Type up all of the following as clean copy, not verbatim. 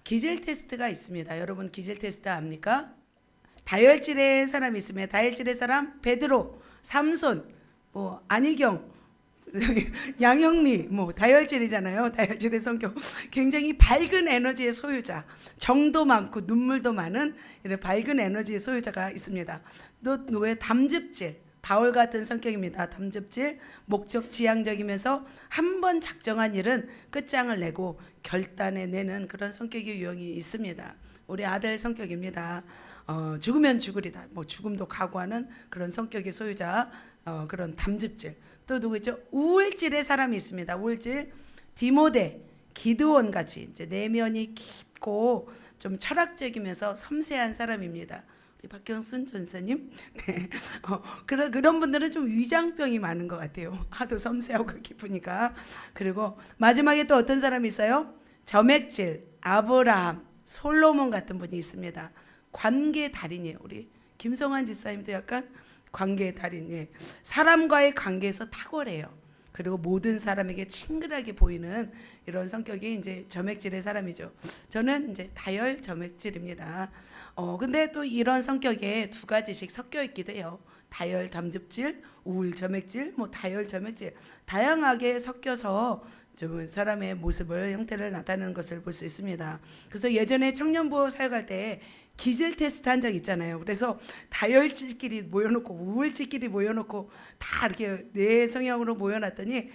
기질 테스트가 있습니다. 여러분 기질 테스트 압니까? 다혈질의 사람이 있으면 다혈질의 사람 베드로, 삼손, 뭐 안희경, 양영미 뭐 다혈질이잖아요. 다혈질의 성격. 굉장히 밝은 에너지의 소유자, 정도 많고 눈물도 많은 이런 밝은 에너지의 소유자가 있습니다. 또 누구의 담즙질, 바울 같은 성격입니다. 담즙질, 목적 지향적이면서 한 번 작정한 일은 끝장을 내고 결단해 내는 그런 성격의 유형이 있습니다. 우리 아들 성격입니다. 죽으면 죽으리다. 뭐 죽음도 각오하는 그런 성격의 소유자, 그런 담즙질. 또 누구 있죠? 우울질의 사람이 있습니다. 우울질, 디모데, 기드온 같이 이제 내면이 깊고 좀 철학적이면서 섬세한 사람입니다. 우리 박경순 전사님, 네, 그런 분들은 좀 위장병이 많은 것 같아요. 하도 섬세하고 깊으니까. 그리고 마지막에 또 어떤 사람이 있어요? 점액질, 아브라함, 솔로몬 같은 분이 있습니다. 관계 달인이에요. 우리 김성환 지사님도 약간 관계의 달인이에요. 사람과의 관계에서 탁월해요. 그리고 모든 사람에게 친근하게 보이는 이런 성격이 이제 점액질의 사람이죠. 저는 이제 다혈 점액질입니다. 근데 또 이런 성격에 두 가지씩 섞여 있기도 해요. 다혈 담즙질, 우울 점액질, 뭐 다혈 점액질 다양하게 섞여서 좀 사람의 모습을 형태를 나타내는 것을 볼 수 있습니다. 그래서 예전에 청년부 사역할 때 기질 테스트 한 적 있잖아요. 그래서 다혈질끼리 모여놓고 우울질끼리 모여놓고 다 이렇게 뇌 성향으로 모여놨더니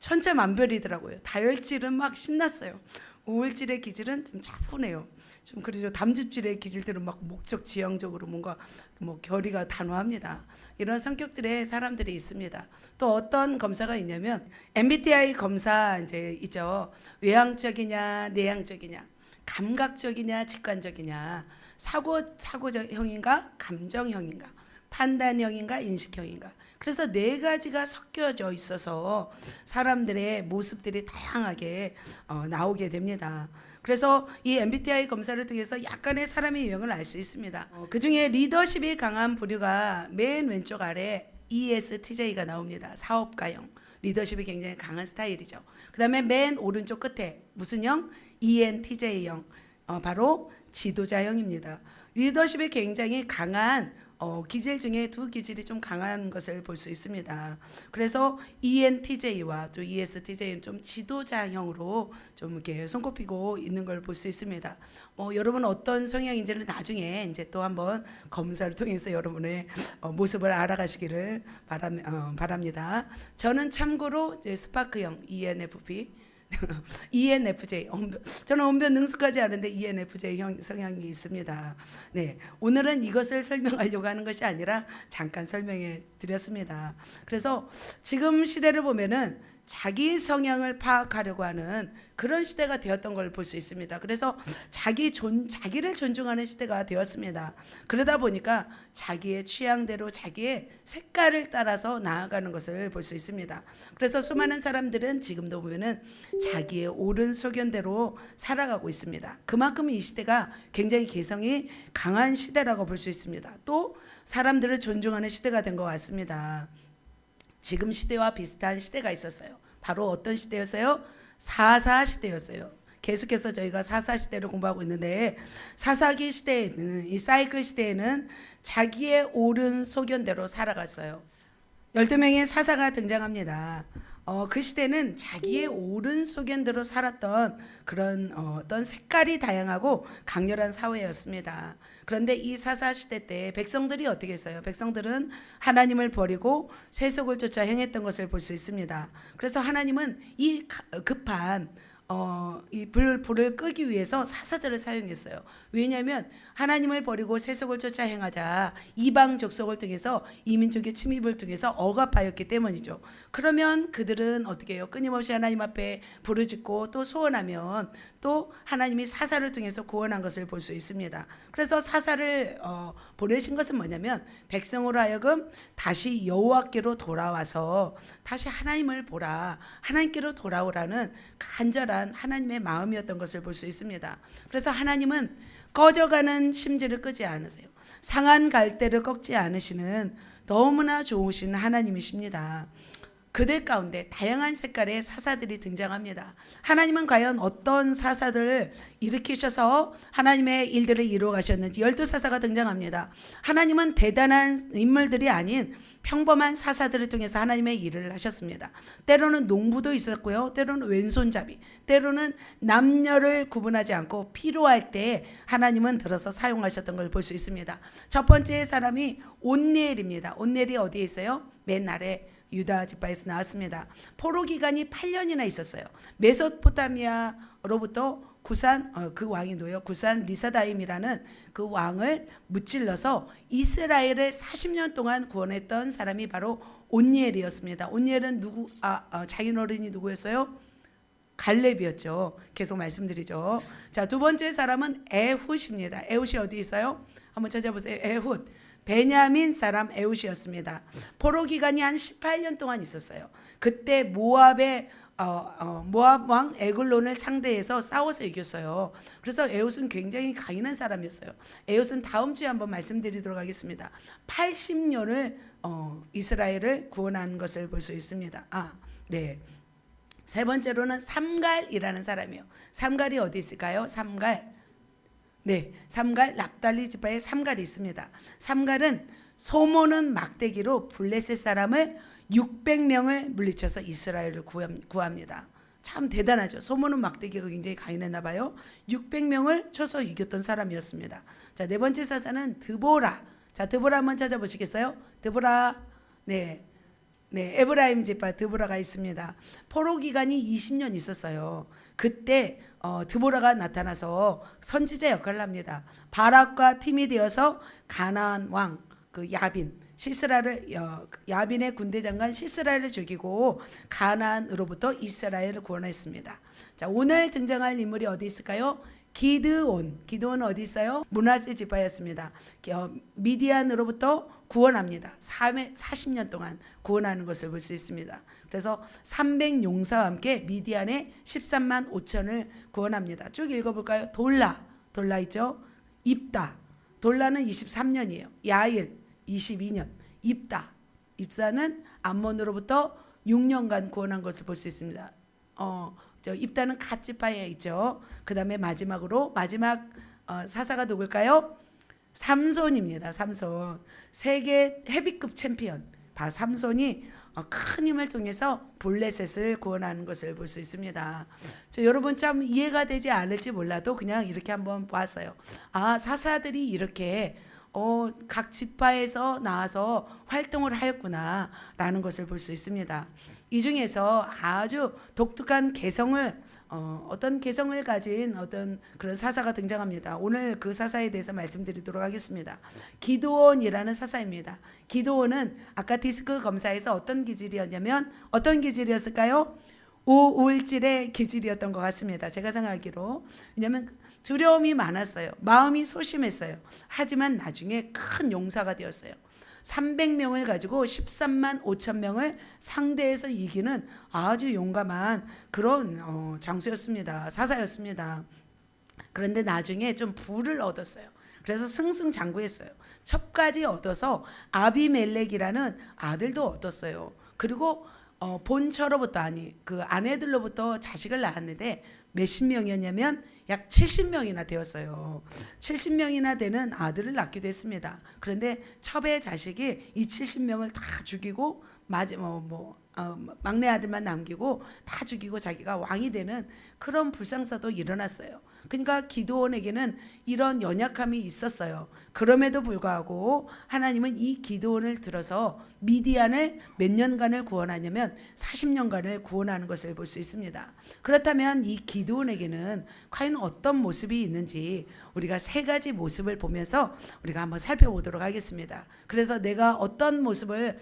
천차만별이더라고요. 다혈질은 막 신났어요. 우울질의 기질은 좀 차분해요. 좀 그러죠. 담즙질의 기질들은 막 목적 지향적으로 뭔가 뭐 결의가 단호합니다. 이런 성격들의 사람들이 있습니다. 또 어떤 검사가 있냐면 MBTI 검사 이제 있죠. 외향적이냐 내향적이냐, 감각적이냐 직관적이냐, 사고형인가 감정형인가, 판단형인가 인식형인가. 그래서 네 가지가 섞여져 있어서 사람들의 모습들이 다양하게 나오게 됩니다. 그래서 이 MBTI 검사를 통해서 약간의 사람의 유형을 알 수 있습니다. 그 중에 리더십이 강한 부류가 맨 왼쪽 아래 ESTJ가 나옵니다. 사업가형. 리더십이 굉장히 강한 스타일이죠. 그 다음에 맨 오른쪽 끝에 무슨 형? ENTJ형. 바로 지도자형입니다. 리더십이 굉장히 강한 기질 중에 두 기질이 좀 강한 것을 볼 수 있습니다. 그래서 ENTJ와 또 ESTJ는 좀 지도자형으로 좀 이렇게 손꼽히고 있는 걸 볼 수 있습니다. 여러분 어떤 성향인지를 나중에 이제 또 한번 검사를 통해서 여러분의 모습을 알아가시기를 바랍니다. 저는 참고로 이제 스파크형 ENFP ENFJ. 저는 언변 능숙하지 않은데 ENFJ 성향이 있습니다. 네, 오늘은 이것을 설명하려고 하는 것이 아니라 잠깐 설명해 드렸습니다. 그래서 지금 시대를 보면은 자기 성향을 파악하려고 하는 그런 시대가 되었던 걸 볼 수 있습니다. 그래서 자기를 존중하는 시대가 되었습니다. 그러다 보니까 자기의 취향대로 자기의 색깔을 따라서 나아가는 것을 볼 수 있습니다. 그래서 수많은 사람들은 지금도 보면은 자기의 옳은 소견대로 살아가고 있습니다. 그만큼 이 시대가 굉장히 개성이 강한 시대라고 볼 수 있습니다. 또 사람들을 존중하는 시대가 된 것 같습니다. 지금 시대와 비슷한 시대가 있었어요. 바로 어떤 시대였어요? 4.4 시대였어요. 계속해서 저희가 4.4 시대를 공부하고 있는데 4.4기 시대에는 이 사이클 시대에는 자기의 옳은 소견대로 살아갔어요. 12명의 사사가 등장합니다. 그 시대는 자기의 옳은 소견대로 살았던 그런 어떤 색깔이 다양하고 강렬한 사회였습니다. 그런데 이 사사 시대 때 백성들이 어떻게 했어요? 백성들은 하나님을 버리고 세속을 쫓아 행했던 것을 볼 수 있습니다. 그래서 하나님은 이 급한 이 불을 끄기 위해서 사사들을 사용했어요. 왜냐하면 하나님을 버리고 세속을 쫓아 행하자 이방 족속을 통해서 이민족의 침입을 통해서 억압하였기 때문이죠. 그러면 그들은 어떻게 해요? 끊임없이 하나님 앞에 부르짖고 또 소원하면 또 하나님이 사사를 통해서 구원한 것을 볼 수 있습니다. 그래서 사사를 보내신 것은 뭐냐면 백성으로 하여금 다시 여호와께로 돌아와서 다시 하나님을 보라, 하나님께로 돌아오라는 간절한 하나님의 마음이었던 것을 볼 수 있습니다. 그래서 하나님은 꺼져가는 심지를 끄지 않으세요. 상한 갈대를 꺾지 않으시는 너무나 좋으신 하나님이십니다. 그들 가운데 다양한 색깔의 사사들이 등장합니다. 하나님은 과연 어떤 사사들을 일으키셔서 하나님의 일들을 이루어 가셨는지 12사사가 등장합니다. 하나님은 대단한 인물들이 아닌 평범한 사사들을 통해서 하나님의 일을 하셨습니다. 때로는 농부도 있었고요. 때로는 왼손잡이, 때로는 남녀를 구분하지 않고 필요할 때 하나님은 들어서 사용하셨던 걸 볼 수 있습니다. 첫 번째 사람이 온니엘입니다. 온니엘이 어디에 있어요? 맨 아래 유다 지파에서 나왔습니다. 포로 기간이 8년이나 있었어요. 메소포타미아로부터 구산 그 왕이 누구요? 구산 리사다임이라는 그 왕을 무찔러서 이스라엘을 40년 동안 구원했던 사람이 바로 온니엘이었습니다. 온니엘은 누구? 자기 어른이 누구였어요? 갈렙이었죠. 계속 말씀드리죠. 자, 두 번째 사람은 에훗입니다. 에훗이 어디 있어요? 한번 찾아보세요. 에훗. 베냐민 사람 에훗이었습니다. 포로 기간이 한 18년 동안 있었어요. 그때 모압의 모압 왕 에글론을 상대해서 싸워서 이겼어요. 그래서 에훗은 굉장히 강인한 사람이었어요. 에훗은 다음 주에 한번 말씀드리도록 하겠습니다. 80년을 이스라엘을 구원한 것을 볼 수 있습니다. 네. 세 번째로는 삼갈이라는 사람이에요. 삼갈이 어디 있을까요? 삼갈. 네, 삼갈 납달리 지파에 삼갈이 있습니다. 삼갈은 소모는 막대기로 블레셋 사람을 600명을 물리쳐서 이스라엘을 구합니다. 참 대단하죠. 소모는 막대기가 굉장히 강인했나 봐요. 600명을 쳐서 이겼던 사람이었습니다. 자, 네 번째 사사는 드보라. 자, 드보라 한번 찾아보시겠어요? 드보라. 네. 네, 에브라임 지파 드보라가 있습니다. 포로 기간이 20년 있었어요. 그때 드보라가 나타나서 선지자 역할을 합니다. 바락과 팀이 되어서 가나안 왕 그 야빈의 군대 장관 시스라를 죽이고 가나안으로부터 이스라엘을 구원했습니다. 자, 오늘 등장할 인물이 어디 있을까요? 기드온 어디 있어요? 므낫세 지파였습니다. 미디안으로부터 구원합니다. 40년 동안 구원하는 것을 볼 수 있습니다. 그래서 300용사와 함께 미디안의 13만 5천을 구원합니다. 쭉 읽어볼까요? 돌라 있죠? 입다. 돌라는 23년이에요. 야일 22년. 입사는 암몬으로부터 6년간 구원한 것을 볼 수 있습니다. 입다는 갓 지파에 있죠. 그 다음에 마지막 사사가 누굴까요? 삼손입니다. 삼손. 세계 헤비급 챔피언. 삼손이 큰 힘을 통해서 블레셋을 구원하는 것을 볼 수 있습니다. 여러분 참 이해가 되지 않을지 몰라도 그냥 이렇게 한번 봤어요. 사사들이 이렇게 각 지파에서 나와서 활동을 하였구나라는 것을 볼 수 있습니다. 이 중에서 아주 독특한 어떤 개성을 가진 어떤 그런 사사가 등장합니다. 오늘 그 사사에 대해서 말씀드리도록 하겠습니다. 기드온이라는 사사입니다. 기드온은 아까 디스크 검사에서 어떤 기질이었을까요? 우울질의 기질이었던 것 같습니다. 제가 생각하기로. 왜냐하면 두려움이 많았어요. 마음이 소심했어요. 하지만 나중에 큰 용사가 되었어요. 300명을 가지고 13만 5천 명을 상대해서 이기는 아주 용감한 그런 장수였습니다. 사사였습니다. 그런데 나중에 좀 부를 얻었어요. 그래서 승승장구했어요. 첩까지 얻어서 아비멜렉이라는 아들도 얻었어요. 그리고 본처로부터 그 아내들로부터 자식을 낳았는데 몇십 명이었냐면 약 70명이나 되었어요. 70명이나 되는 아들을 낳기도 했습니다. 그런데 첩의 자식이 이 70명을 다 죽이고 막내 아들만 남기고 다 죽이고 자기가 왕이 되는 그런 불상사도 일어났어요. 그러니까 기드온에게는 이런 연약함이 있었어요. 그럼에도 불구하고 하나님은 이 기드온을 들어서 미디안을 몇 년간을 구원하냐면 40년간을 구원하는 것을 볼 수 있습니다. 그렇다면 이 기드온에게는 과연 어떤 모습이 있는지 우리가 세 가지 모습을 보면서 우리가 한번 살펴보도록 하겠습니다. 그래서 내가 어떤 모습을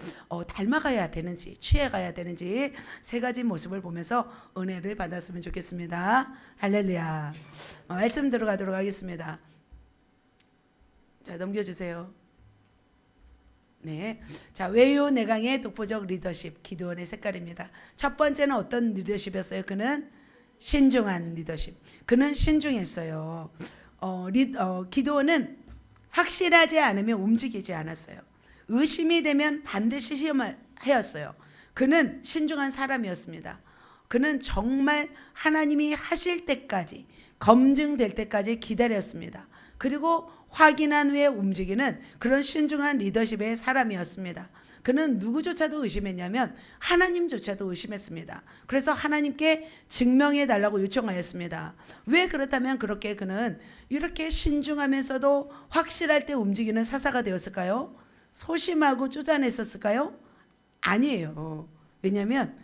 닮아가야 되는지 취해가야 되는지 세 가지 모습을 보면서 은혜를 받았으면 좋겠습니다. 할렐루야. 말씀 들어가도록 하겠습니다. 자, 넘겨주세요. 네. 자, 외유 내강의 독보적 리더십, 기드온의 색깔입니다. 첫 번째는 어떤 리더십이었어요? 그는 신중한 리더십. 그는 신중했어요. 기드온은 확실하지 않으면 움직이지 않았어요. 의심이 되면 반드시 시험을 하였어요. 그는 신중한 사람이었습니다. 그는 정말 하나님이 하실 때까지, 검증될 때까지 기다렸습니다. 그리고 확인한 후에 움직이는 그런 신중한 리더십의 사람이었습니다. 그는 누구조차도 의심했냐면 하나님조차도 의심했습니다. 그래서 하나님께 증명해 달라고 요청하였습니다. 왜 그렇다면 그렇게 그는 이렇게 신중하면서도 확실할 때 움직이는 사사가 되었을까요? 소심하고 쪼잔했었을까요? 아니에요. 왜냐하면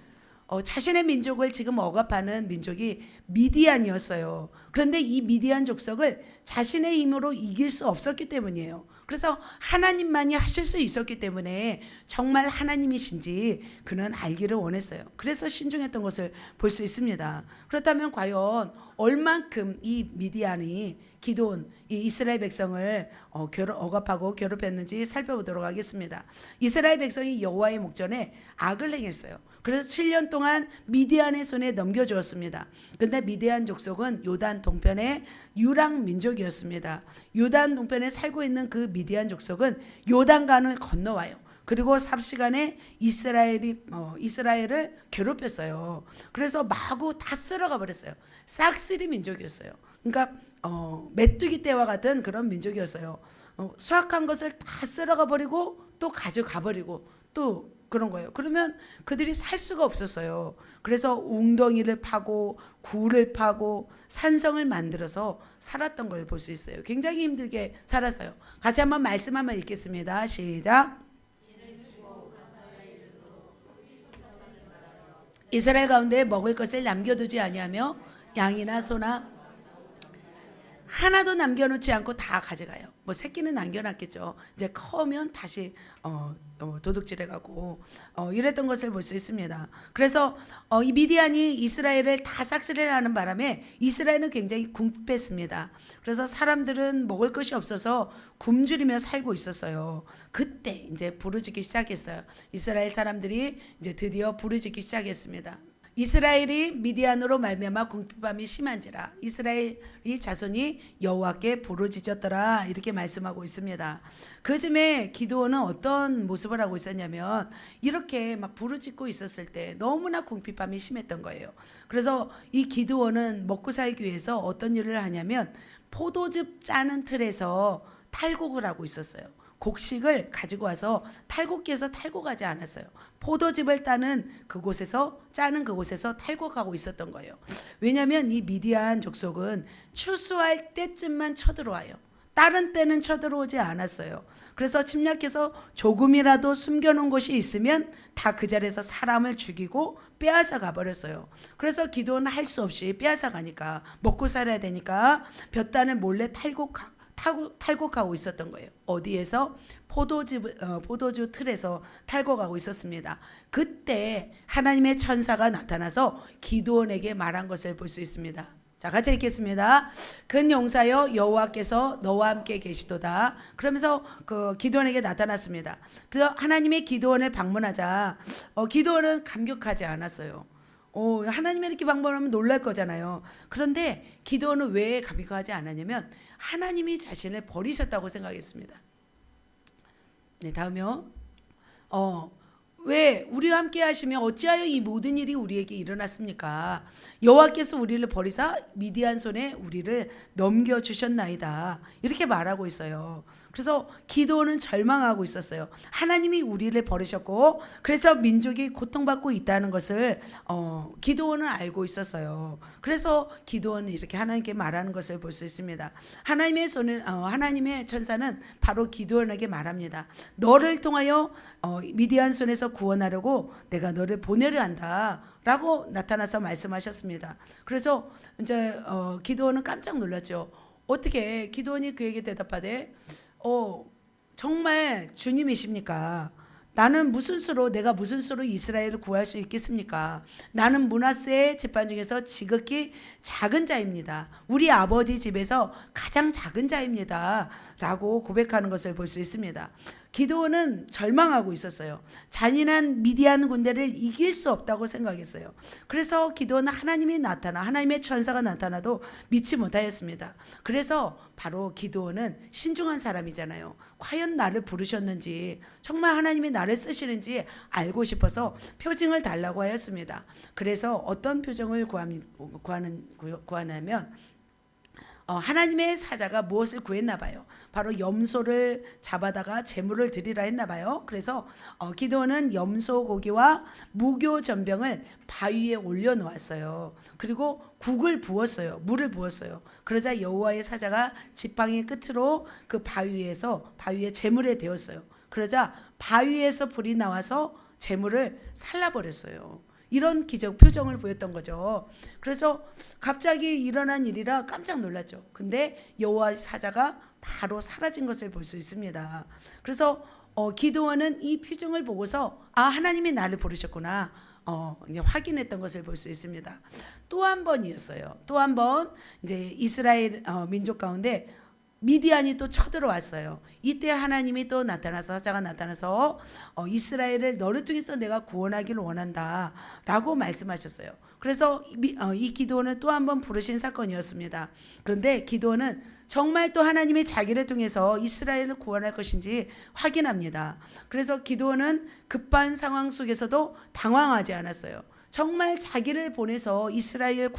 자신의 민족을 지금 억압하는 민족이 미디안이었어요. 그런데 이 미디안 족속을 자신의 힘으로 이길 수 없었기 때문이에요. 그래서 하나님만이 하실 수 있었기 때문에 정말 하나님이신지 그는 알기를 원했어요. 그래서 신중했던 것을 볼 수 있습니다. 그렇다면 과연 얼만큼 이 미디안이 기드온 이 이스라엘 백성을 억압하고 괴롭혔는지 살펴보도록 하겠습니다. 이스라엘 백성이 여호와의 목전에 악을 행했어요. 그래서 7년 동안 미디안의 손에 넘겨주었습니다. 그런데 미디안 족속은 요단 동편의 유랑 민족이었습니다. 요단 동편에 살고 있는 그 미디안 족속은 요단강을 건너와요. 그리고 삽시간에 이스라엘을 괴롭혔어요. 그래서 마구 다 쓸어가 버렸어요. 싹쓸이 민족이었어요. 그러니까 메뚜기 떼와 같은 그런 민족이었어요. 수확한 것을 다 쓸어가 버리고 또 가져가 버리고 또 그런 거예요. 그러면 그들이 살 수가 없었어요. 그래서 웅덩이를 파고 굴을 파고 산성을 만들어서 살았던 걸 볼 수 있어요. 굉장히 힘들게 살았어요. 같이 한번 말씀 한번 읽겠습니다. 시작. 이스라엘 가운데 먹을 것을 남겨두지 아니하며 양이나 소나 하나도 남겨놓지 않고 다 가져가요. 뭐 새끼는 남겨놨겠죠. 이제 커면 다시 도둑질해가고 이랬던 것을 볼 수 있습니다. 그래서 이 미디안이 이스라엘을 다 싹쓸이를 하는 바람에 이스라엘은 굉장히 궁핍했습니다. 그래서 사람들은 먹을 것이 없어서 굶주리며 살고 있었어요. 그때 이제 부르짖기 시작했어요. 이스라엘 사람들이 이제 드디어 부르짖기 시작했습니다. 이스라엘이 미디안으로 말미암아 궁핍함이 심한지라 이스라엘이 자손이 여호와께 부르짖었더라 이렇게 말씀하고 있습니다. 그쯤에 기드온은 어떤 모습을 하고 있었냐면 이렇게 막 부르짖고 있었을 때 너무나 궁핍함이 심했던 거예요. 그래서 이 기드온은 먹고 살기 위해서 어떤 일을 하냐면 포도즙 짜는 틀에서 탈곡을 하고 있었어요. 곡식을 가지고 와서 탈곡기에서 탈곡하지 않았어요. 포도즙을 짜는 그곳에서 탈곡하고 있었던 거예요. 왜냐하면 이 미디안 족속은 추수할 때쯤만 쳐들어와요. 다른 때는 쳐들어오지 않았어요. 그래서 침략해서 조금이라도 숨겨놓은 곳이 있으면 다 그 자리에서 사람을 죽이고 빼앗아 가버렸어요. 그래서 기도는 할 수 없이 빼앗아 가니까 먹고 살아야 되니까 볕단을 몰래 탈곡하고 있었던 거예요. 어디에서? 포도주 틀에서 탈곡하고 있었습니다. 그때 하나님의 천사가 나타나서 기드온에게 말한 것을 볼 수 있습니다. 자, 같이 읽겠습니다. 큰 용사여 여호와께서 너와 함께 계시도다. 그러면서 그 기드온에게 나타났습니다. 그래서 하나님의 기드온을 방문하자 기드온은 감격하지 않았어요. 하나님이 이렇게 방문하면 놀랄 거잖아요. 그런데 기드온은 왜 감격하지 않았냐면 하나님이 자신을 버리셨다고 생각했습니다. 네, 다음이요. 왜 우리와 함께 하시며 어찌하여 이 모든 일이 우리에게 일어났습니까? 여호와께서 우리를 버리사 미디안 손에 우리를 넘겨주셨나이다. 이렇게 말하고 있어요. 그래서 기드온은 절망하고 있었어요. 하나님이 우리를 버리셨고 그래서 민족이 고통받고 있다는 것을 기드온은 알고 있었어요. 그래서 기드온은 이렇게 하나님께 말하는 것을 볼 수 있습니다. 하나님의 천사는 바로 기드온에게 말합니다. 너를 통하여 미디안 손에서 구원하려고 내가 너를 보내려 한다. 라고 나타나서 말씀하셨습니다. 그래서 이제 기드온은 깜짝 놀랐죠. 어떻게 기드온이 그에게 대답하되 정말 주님이십니까? 내가 무슨 수로 이스라엘을 구할 수 있겠습니까? 나는 므낫세의 집안 중에서 지극히 작은 자입니다. 우리 아버지 집에서 가장 작은 자입니다. 라고 고백하는 것을 볼 수 있습니다. 기드온은 절망하고 있었어요. 잔인한 미디안 군대를 이길 수 없다고 생각했어요. 그래서 기드온은 하나님의 천사가 나타나도 믿지 못하였습니다. 그래서 바로 기드온은 신중한 사람이잖아요. 과연 나를 부르셨는지, 정말 하나님이 나를 쓰시는지 알고 싶어서 표징을 달라고 하였습니다. 그래서 어떤 표징을 구하냐면 하나님의 사자가 무엇을 구했나 봐요. 바로 염소를 잡아다가 제물을 드리라 했나 봐요. 그래서 기드온은 염소 고기와 무교 전병을 바위에 올려놓았어요. 그리고 물을 부었어요. 그러자 여호와의 사자가 지팡이 끝으로 그 바위에 제물에 대었어요. 그러자 바위에서 불이 나와서 제물을 살라버렸어요. 이런 기적 표정을 보였던 거죠. 그래서 갑자기 일어난 일이라 깜짝 놀랐죠. 근데 여호와 사자가 바로 사라진 것을 볼 수 있습니다. 그래서 기드온은 이 표정을 보고서 하나님이 나를 부르셨구나 이제 확인했던 것을 볼 수 있습니다. 또 한 번이었어요. 또 한 번 이제 이스라엘 민족 가운데 미디안이 또 쳐들어왔어요. 이때 하나님이 또 사자가 나타나서 이스라엘을 너를 통해서 내가 구원하기를 원한다 라고 말씀하셨어요. 그래서 이 기드온은 또 한 번 부르신 사건이었습니다. 그런데 기드온은 정말 또 하나님이 자기를 통해서 이스라엘을 구원할 것인지 확인합니다. 그래서 기드온은 급한 상황 속에서도 당황하지 않았어요. 정말 자기를 보내서 이스라엘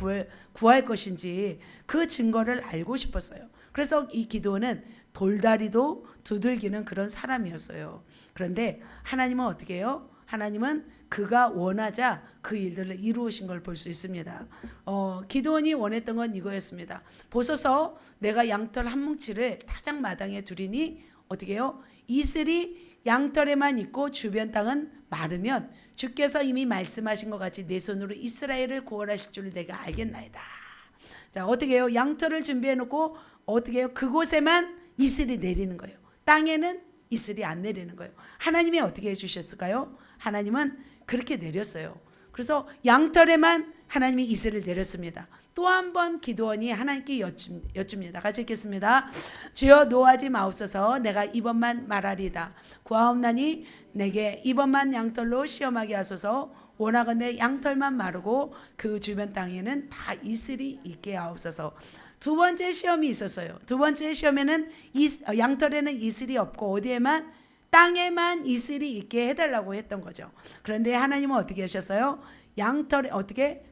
구할 것인지 그 증거를 알고 싶었어요. 그래서 이 기드온은 돌다리도 두들기는 그런 사람이었어요. 그런데 하나님은 어떻게 해요? 하나님은 그가 원하자 그 일들을 이루으신 걸 볼 수 있습니다. 기드온이 원했던 건 이거였습니다. 보소서 내가 양털 한 뭉치를 타작 마당에 두리니 어떻게 해요? 이슬이 양털에만 있고 주변 땅은 마르면 주께서 이미 말씀하신 것 같이 내 손으로 이스라엘을 구원하실 줄 내가 알겠나이다. 자, 어떻게 해요? 양털을 준비해 놓고 어떻게 해요? 그곳에만 이슬이 내리는 거예요. 땅에는 이슬이 안 내리는 거예요. 하나님이 어떻게 해주셨을까요? 하나님은 그렇게 내렸어요. 그래서 양털에만 하나님이 이슬을 내렸습니다. 또 한 번 기드온이 하나님께 여쭙니다. 같이 읽겠습니다. 주여 노하지 마옵소서. 내가 이번만 말하리이다. 구하옵나니 내게 이번만 양털로 시험하게 하소서. 원하건대 양털만 마르고 그 주변 땅에는 다 이슬이 있게 하옵소서. 두 번째 시험이 있었어요. 두 번째 시험에는 양털에는 이슬이 없고 어디에만 땅에만 이슬이 있게 해달라고 했던 거죠. 그런데 하나님은 어떻게 하셨어요? 양털에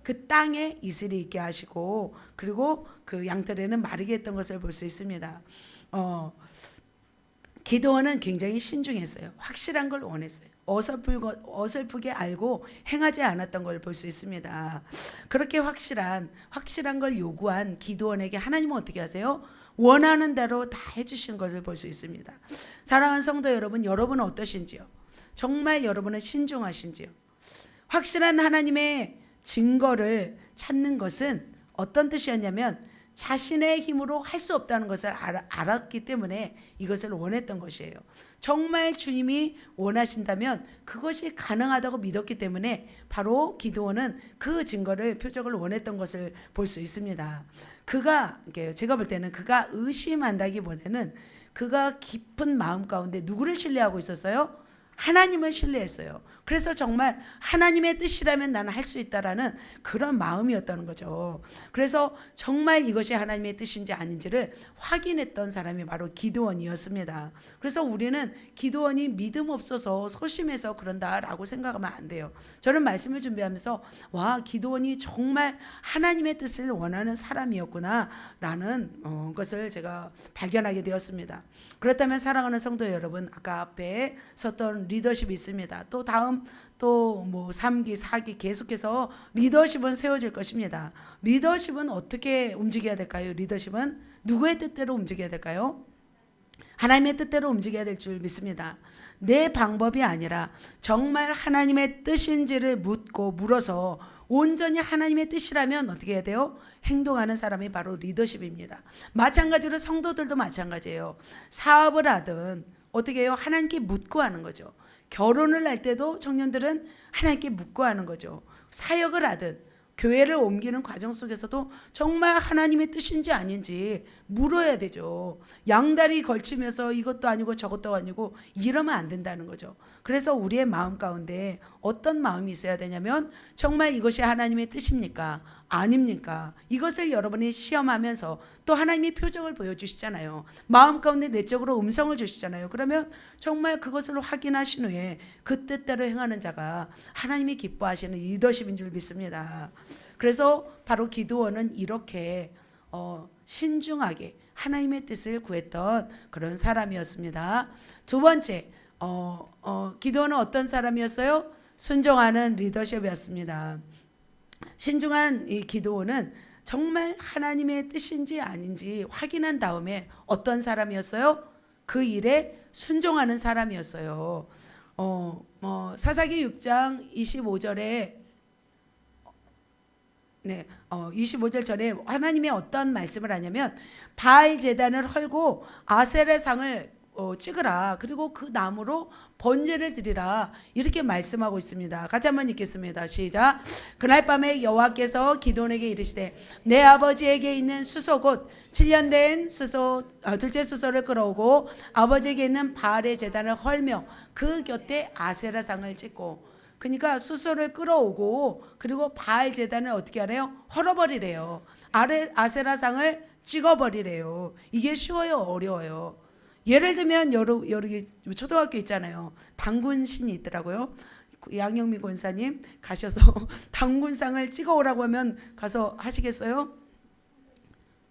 그 땅에 이슬이 있게 하시고 그리고 그 양털에는 마르게 했던 것을 볼 수 있습니다. 기드온은 굉장히 신중했어요. 확실한 걸 원했어요. 어설프게 알고 행하지 않았던 걸 볼 수 있습니다. 그렇게 확실한 걸 요구한 기드온에게 하나님은 어떻게 하세요? 원하는 대로 다 해주시는 것을 볼 수 있습니다. 사랑하는 성도 여러분, 여러분은 어떠신지요? 정말 여러분은 신중하신지요? 확실한 하나님의 증거를 찾는 것은 어떤 뜻이었냐면 자신의 힘으로 할 수 없다는 것을 알았기 때문에 이것을 원했던 것이에요. 정말 주님이 원하신다면 그것이 가능하다고 믿었기 때문에 바로 기드온은 그 증거를 표적을 원했던 것을 볼 수 있습니다. 제가 볼 때는 그가 의심한다기보다는 그가 깊은 마음 가운데 누구를 신뢰하고 있었어요? 하나님을 신뢰했어요. 그래서 정말 하나님의 뜻이라면 나는 할 수 있다라는 그런 마음이었다는 거죠. 그래서 정말 이것이 하나님의 뜻인지 아닌지를 확인했던 사람이 바로 기드온이었습니다. 그래서 우리는 기드온이 믿음 없어서 소심해서 그런다라고 생각하면 안 돼요. 저는 말씀을 준비하면서 기드온이 정말 하나님의 뜻을 원하는 사람이었구나라는 것을 제가 발견하게 되었습니다. 그렇다면 사랑하는 성도 여러분, 아까 앞에 섰던 리더십이 있습니다. 또 다음 3기, 4기 계속해서 리더십은 세워질 것입니다. 리더십은 어떻게 움직여야 될까요? 리더십은 누구의 뜻대로 움직여야 될까요? 하나님의 뜻대로 움직여야 될 줄 믿습니다. 내 방법이 아니라 정말 하나님의 뜻인지를 물어서 온전히 하나님의 뜻이라면 어떻게 해야 돼요? 행동하는 사람이 바로 리더십입니다. 마찬가지로 성도들도 마찬가지예요. 사업을 하든 어떻게 해요? 하나님께 묻고 하는 거죠. 결혼을 할 때도 청년들은 하나님께 묻고 하는 거죠. 사역을 하든 교회를 옮기는 과정 속에서도 정말 하나님의 뜻인지 아닌지 물어야 되죠. 양다리 걸치면서 이것도 아니고 저것도 아니고 이러면 안 된다는 거죠. 그래서 우리의 마음 가운데 어떤 마음이 있어야 되냐면 정말 이것이 하나님의 뜻입니까? 아닙니까? 이것을 여러분이 시험하면서 또 하나님의 표정을 보여주시잖아요. 마음 가운데 내적으로 음성을 주시잖아요. 그러면 정말 그것을 확인하신 후에 그 뜻대로 행하는 자가 하나님이 기뻐하시는 리더십인 줄 믿습니다. 그래서 바로 기드온은 이렇게 신중하게 하나님의 뜻을 구했던 그런 사람이었습니다. 두 번째, 기드온은 어떤 사람이었어요? 순종하는 리더십이었습니다. 신중한 이 기드온은 정말 하나님의 뜻인지 아닌지 확인한 다음에 어떤 사람이었어요? 그 일에 순종하는 사람이었어요. 사사기 6장 25절에 25절 전에 하나님이 어떤 말씀을 하냐면 바알 제단을 헐고 아세라 상을 찍으라. 그리고 그 나무로 번제를 드리라. 이렇게 말씀하고 있습니다. 같이 한번 읽겠습니다. 시작. 그날 밤에 여호와께서 기드온에게 이르시되 내 아버지에게 있는 수소 곧 7년 된 수소 둘째 수소를 끌어오고 아버지에게 있는 바알의 제단을 헐며 그 곁에 아세라상을 찍고, 그러니까 수소를 끌어오고 그리고 바알 제단을 어떻게 하래요? 헐어버리래요. 아세라상을 찍어버리래요. 이게 쉬워요? 어려워요? 예를 들면 여러 초등학교 있잖아요. 당군신이 있더라고요. 양영미 권사님 가셔서 당군상을 찍어오라고 하면 가서 하시겠어요?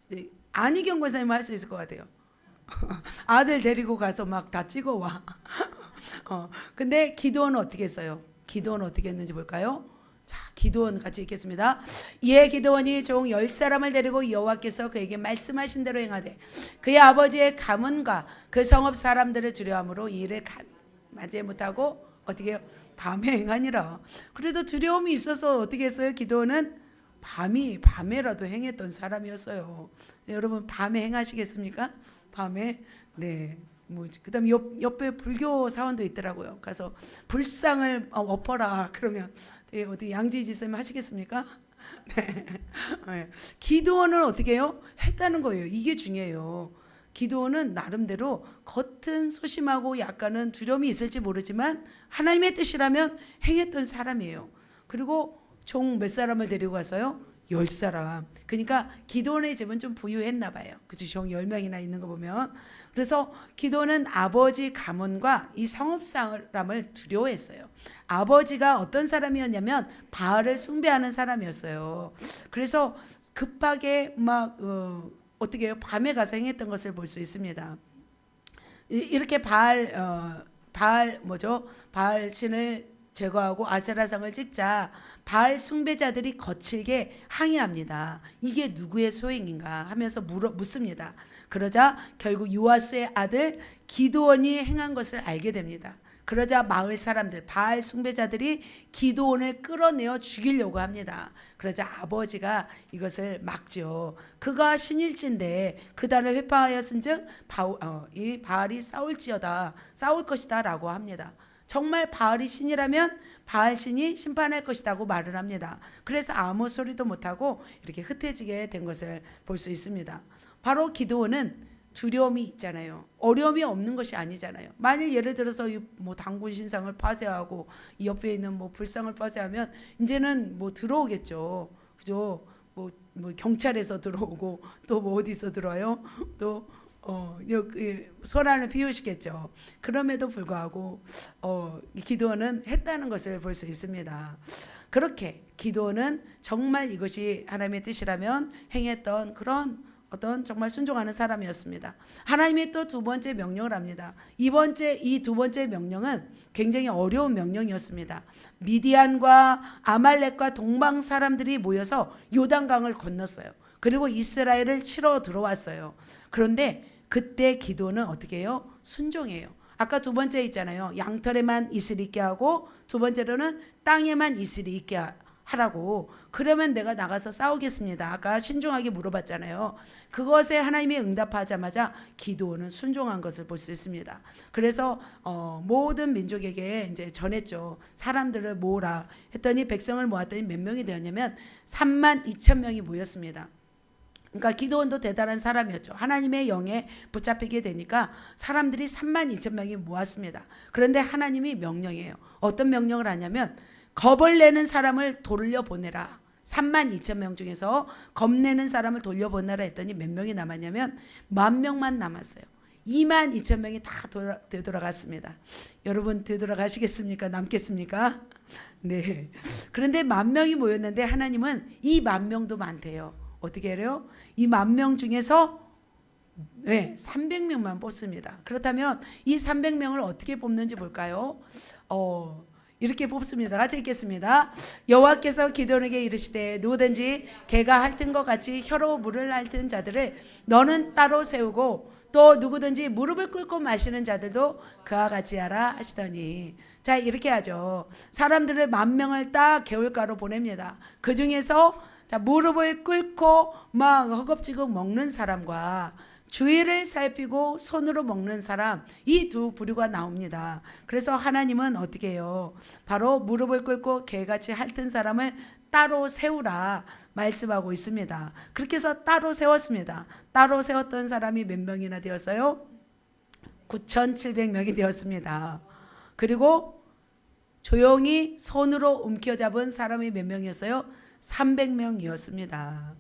네, 안희경 권사님 할 수 있을 것 같아요. 아들 데리고 가서 막 다 찍어와. 근데 기드온은 어떻게 했어요? 기드온은 어떻게 했는지 볼까요? 자, 기드온 같이 읽겠습니다. 이에 기드온이 종 10사람을 데리고 여호와께서 그에게 말씀하신 대로 행하되 그의 아버지의 가문과 그 성읍 사람들을 두려움으로 이 일을 맞이 못하고 어떻게 해요? 밤에 행하니라. 그래도 두려움이 있어서 어떻게 했어요? 기드온은 밤에라도 행했던 사람이었어요. 여러분 밤에 행하시겠습니까? 밤에? 네. 그다음 옆에 불교 사원도 있더라고요. 가서 불상을 엎어라 그러면 어디 양지희 지사님 하시겠습니까? 네. 기드온은 어떻게 해요? 했다는 거예요. 이게 중요해요. 기드온은 나름대로 겉은 소심하고 약간은 두려움이 있을지 모르지만 하나님의 뜻이라면 행했던 사람이에요. 그리고 종 몇 사람을 데리고 갔어요? 10사람. 그러니까 기드온의 집은 좀 부유했나 봐요. 그죠? 종 10명이나 있는 거 보면. 그래서 기드온은 아버지 가문과 이 성읍 사람을 두려워했어요. 아버지가 어떤 사람이었냐면 바알을 숭배하는 사람이었어요. 그래서 급하게 막 어떻게 해요? 밤에 가서 행했던 것을 볼 수 있습니다. 이렇게 바알 신을 제거하고 아세라상을 찍자 바알 숭배자들이 거칠게 항의합니다. 이게 누구의 소행인가 하면서 묻습니다. 그러자 결국 요아스의 아들 기드온이 행한 것을 알게 됩니다. 그러자 마을 사람들 바알 숭배자들이 기드온을 끌어내어 죽이려고 합니다. 그러자 아버지가 이것을 막죠. 그가 신일진데 그달을 회파하였은즉 이 바알이 싸울 것이다 라고 합니다. 정말 바알이 신이라면 바알 신이 심판할 것이라고 말을 합니다. 그래서 아무 소리도 못하고 이렇게 흩어지게 된 것을 볼 수 있습니다. 바로 기드온은 두려움이 있잖아요. 어려움이 없는 것이 아니잖아요. 만일 예를 들어서 당군 신상을 파쇄하고 이 옆에 있는 불상을 파쇄하면 이제는 들어오겠죠. 그죠? 경찰에서 들어오고 또 어디서 들어와요? 또 소란을 피우시겠죠. 그럼에도 불구하고 기드온은 했다는 것을 볼 수 있습니다. 그렇게 기드온은 정말 이것이 하나님의 뜻이라면 행했던 그런 어떤 정말 순종하는 사람이었습니다. 하나님이 또 두 번째 명령을 합니다. 이 두 번째 명령은 굉장히 어려운 명령이었습니다. 미디안과 아말렉과 동방 사람들이 모여서 요단강을 건넜어요. 그리고 이스라엘을 치러 들어왔어요. 그런데 그때 기드온은 어떻게 해요? 순종해요. 아까 두 번째 있잖아요. 양털에만 이슬 있게 하고 두 번째로는 땅에만 이슬이 있게 하라고. 그러면 내가 나가서 싸우겠습니다. 아까 신중하게 물어봤잖아요. 그것에 하나님이 응답하자마자 기드온은 순종한 것을 볼 수 있습니다. 그래서 모든 민족에게 이제 전했죠. 사람들을 모으라 했더니 백성을 모았더니 몇 명이 되었냐면 32,000명이 모였습니다. 그러니까 기드온도 대단한 사람이었죠. 하나님의 영에 붙잡히게 되니까 사람들이 32,000명이 모았습니다. 그런데 하나님이 명령해요. 어떤 명령을 하냐면 겁을 내는 사람을 돌려보내라. 32,000명 중에서 겁내는 사람을 돌려보내라 했더니 몇 명이 남았냐면 10,000명만 남았어요. 22,000명이 다 되돌아갔습니다. 여러분 되돌아가시겠습니까? 남겠습니까? 네. 그런데 10,000명이 모였는데 하나님은 이 10,000명도 많대요. 어떻게 해요? 이 10,000명 중에서 300명만 뽑습니다. 그렇다면 이 300명을 어떻게 뽑는지 볼까요? 이렇게 뽑습니다. 같이 읽겠습니다. 여호와께서 기드온에게 이르시되 누구든지 개가 핥은 것 같이 혀로 물을 핥은 자들을 너는 따로 세우고 또 누구든지 무릎을 꿇고 마시는 자들도 그와 같이 하라 하시더니, 자 이렇게 하죠. 사람들을 10,000명을 딱 개울가로 보냅니다. 그 중에서 자 무릎을 꿇고 막 허겁지겁 먹는 사람과 주의를 살피고 손으로 먹는 사람, 이 두 부류가 나옵니다. 그래서 하나님은 어떻게 해요? 바로 무릎을 꿇고 개같이 핥은 사람을 따로 세우라 말씀하고 있습니다. 그렇게 해서 따로 세웠습니다. 따로 세웠던 사람이 몇 명이나 되었어요? 9,700명이 되었습니다. 그리고 조용히 손으로 움켜잡은 사람이 몇 명이었어요? 300명이었습니다.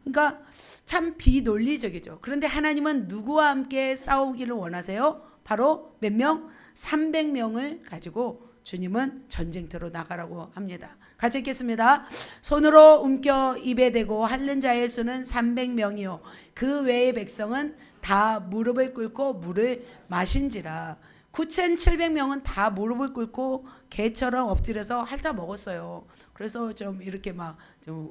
그러니까 참 비논리적이죠. 그런데 하나님은 누구와 함께 싸우기를 원하세요? 바로 몇 명? 300명을 가지고 주님은 전쟁터로 나가라고 합니다. 같이 읽겠습니다. 손으로 움켜 입에 대고 핥는 자의 수는 300명이요 그 외의 백성은 다 무릎을 꿇고 물을 마신지라. 9,700명은 다 무릎을 꿇고 개처럼 엎드려서 핥아 먹었어요. 그래서 좀 이렇게 막 좀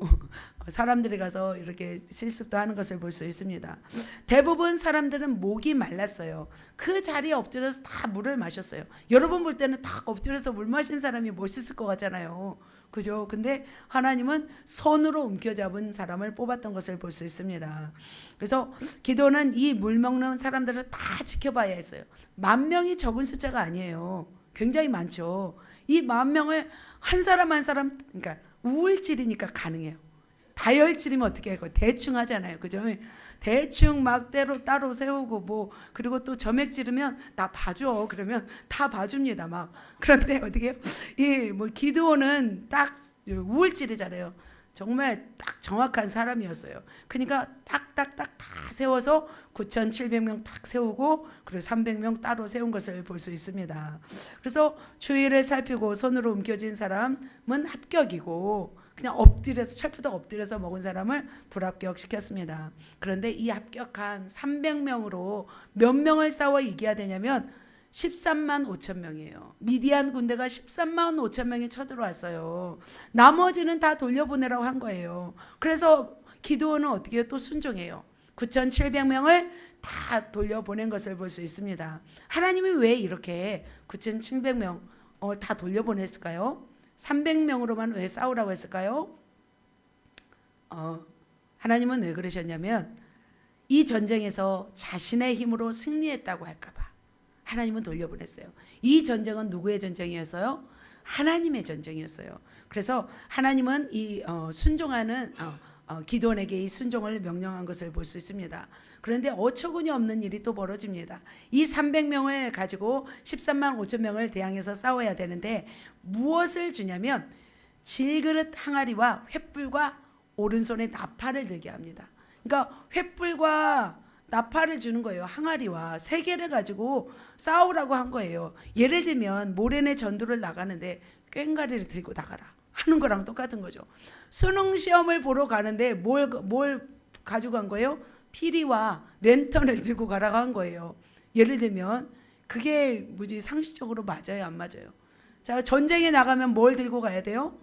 사람들이 가서 이렇게 실습도 하는 것을 볼 수 있습니다. 대부분 사람들은 목이 말랐어요. 그 자리에 엎드려서 다 물을 마셨어요. 여러분 볼 때는 딱 엎드려서 물 마신 사람이 멋있을 것 같잖아요. 그죠? 근데 하나님은 손으로 움켜잡은 사람을 뽑았던 것을 볼 수 있습니다. 그래서 기도는 이 물 먹는 사람들을 다 지켜봐야 했어요. 10,000명이 적은 숫자가 아니에요. 굉장히 많죠. 이 10,000명을 한 사람 한 사람, 그러니까 우울질이니까 가능해요. 다혈질이면 어떻게 해요? 대충 하잖아요. 그죠? 대충 막 따로 세우고 뭐 그리고 또 점액 지르면 나 봐줘. 그러면 다 봐줍니다. 막. 그런데 어떻게 해요? 이 뭐 기드온은 딱 우울질이잖아요. 정말 딱 정확한 사람이었어요. 그러니까 딱딱딱 다 세워서 9,700명 딱 세우고 그리고 300명 따로 세운 것을 볼 수 있습니다. 그래서 주의를 살피고 손으로 움켜쥔 사람은 합격이고 그냥 엎드려서 철푸덕 엎드려서 먹은 사람을 불합격시켰습니다. 그런데 이 합격한 300명으로 몇 명을 싸워 이겨야 되냐면 13만 5천 명이에요. 미디안 군대가 13만 5천 명이 쳐들어왔어요. 나머지는 다 돌려보내라고 한 거예요. 그래서 기드온은 어떻게 해요? 또 순종해요. 9,700명을 다 돌려보낸 것을 볼 수 있습니다. 하나님이 왜 이렇게 9,700명을 다 돌려보냈을까요? 300명으로만 왜 싸우라고 했을까요? 하나님은 왜 그러셨냐면 이 전쟁에서 자신의 힘으로 승리했다고 할까봐 하나님은 돌려보냈어요. 이 전쟁은 누구의 전쟁이었어요? 하나님의 전쟁이었어요. 그래서 하나님은 이 순종하는 기드온에게 이 순종을 명령한 것을 볼 수 있습니다. 그런데 어처구니 없는 일이 또 벌어집니다. 이 300명을 가지고 13만 5천 명을 대항해서 싸워야 되는데 무엇을 주냐면 질그릇 항아리와 횃불과 오른손에 나팔을 들게 합니다. 그러니까 횃불과 나팔을 주는 거예요. 항아리와 세 개를 가지고 싸우라고 한 거예요. 예를 들면 모래내 전투를 나가는데 꽹과리를 들고 나가라 하는 거랑 똑같은 거죠. 수능 시험을 보러 가는데 뭘 가지고 간 거예요? 피리와 랜턴을 들고 가라고 한 거예요. 예를 들면 그게 상식적으로 맞아요, 안 맞아요? 자, 전쟁에 나가면 뭘 들고 가야 돼요?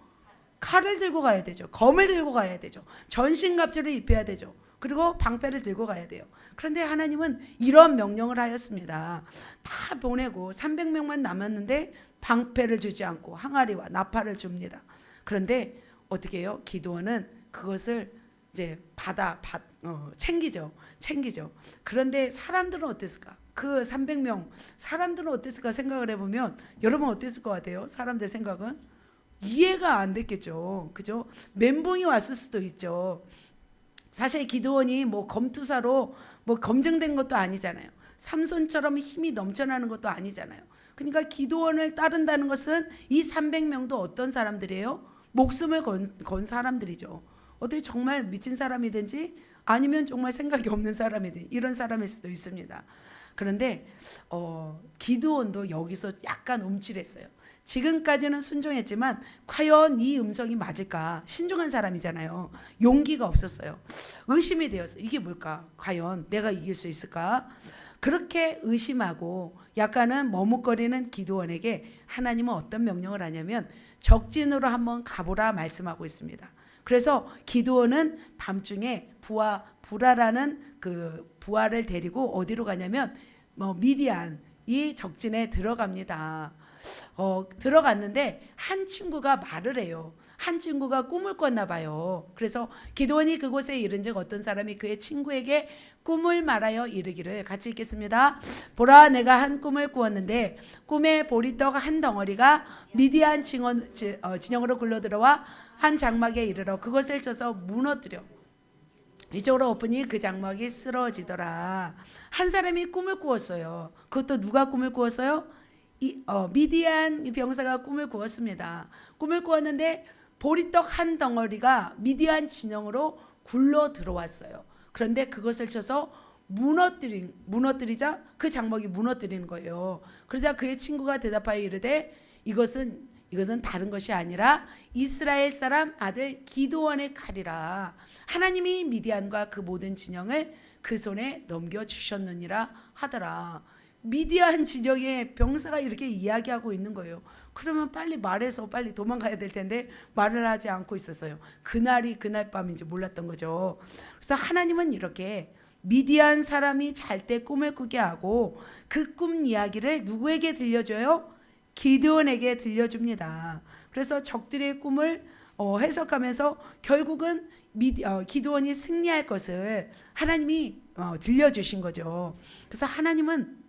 칼을 들고 가야 되죠. 검을 들고 가야 되죠. 전신갑주를 입혀야 되죠. 그리고 방패를 들고 가야 돼요. 그런데 하나님은 이런 명령을 하였습니다. 다 보내고 300명만 남았는데 방패를 주지 않고 항아리와 나팔을 줍니다. 그런데 어떻게 해요? 기드온은 그것을 이제 챙기죠. 그런데 사람들은 어땠을까? 그 300명 사람들은 어땠을까 생각을 해보면 여러분 어땠을 것 같아요? 사람들 생각은 이해가 안 됐겠죠. 그죠? 멘붕이 왔을 수도 있죠. 사실 기드온이 뭐 검투사로 뭐 검증된 것도 아니잖아요. 삼손처럼 힘이 넘쳐나는 것도 아니잖아요. 그러니까 기드온을 따른다는 것은 이 300명도 어떤 사람들이에요? 목숨을 건 사람들이죠. 어떻게 정말 미친 사람이든지 아니면 정말 생각이 없는 사람이든 이런 사람일 수도 있습니다. 그런데 기드온도 여기서 약간 움찔했어요. 지금까지는 순종했지만 과연 이 음성이 맞을까? 신중한 사람이잖아요. 용기가 없었어요. 의심이 되었어요. 이게 뭘까? 과연 내가 이길 수 있을까? 그렇게 의심하고 약간은 머뭇거리는 기드온에게 하나님은 어떤 명령을 하냐면 적진으로 한번 가보라 말씀하고 있습니다. 그래서 기드온은 밤중에 부라라는 그 부하를 데리고 어디로 가냐면 미디안 이 적진에 들어갑니다. 들어갔는데 한 친구가 말을 해요. 한 친구가 꿈을 꿨나 봐요. 그래서 기드온이 그곳에 이른즉 어떤 사람이 그의 친구에게 꿈을 말하여 이르기를, 같이 읽겠습니다. 보라, 내가 한 꿈을 꾸었는데 꿈에 보리떡 한 덩어리가 미디안 진영으로 굴러들어와 한 장막에 이르러 그것을 쳐서 무너뜨려 이쪽으로 엎으니 그 장막이 쓰러지더라. 한 사람이 꿈을 꾸었어요. 그것도 누가 꿈을 꾸었어요? 미디안 병사가 꿈을 꾸었습니다. 꿈을 꾸었는데 보리떡 한 덩어리가 미디안 진영으로 굴러 들어왔어요. 그런데 그것을 쳐서 무너뜨리자 그 장막이 무너뜨리는 거예요. 그러자 그의 친구가 대답하여 이르되 이것은 다른 것이 아니라 이스라엘 사람 아들 기드온의 칼이라. 하나님이 미디안과 그 모든 진영을 그 손에 넘겨주셨느니라 하더라. 미디안 진영의 병사가 이렇게 이야기하고 있는 거예요. 그러면 빨리 말해서 빨리 도망가야 될 텐데 말을 하지 않고 있었어요. 그날이 그날 밤인지 몰랐던 거죠. 그래서 하나님은 이렇게 미디안 사람이 잘 때 꿈을 꾸게 하고 그 꿈 이야기를 누구에게 들려줘요? 기드온에게 들려줍니다. 그래서 적들의 꿈을 해석하면서 결국은 기드온이 승리할 것을 하나님이 들려주신 거죠. 그래서 하나님은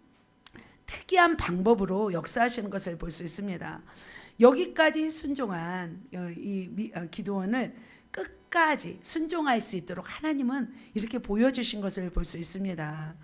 특이한 방법으로 역사하시는 것을 볼 수 있습니다. 여기까지 순종한 기드온을 끝까지 순종할 수 있도록 하나님은 이렇게 보여주신 것을 볼 수 있습니다.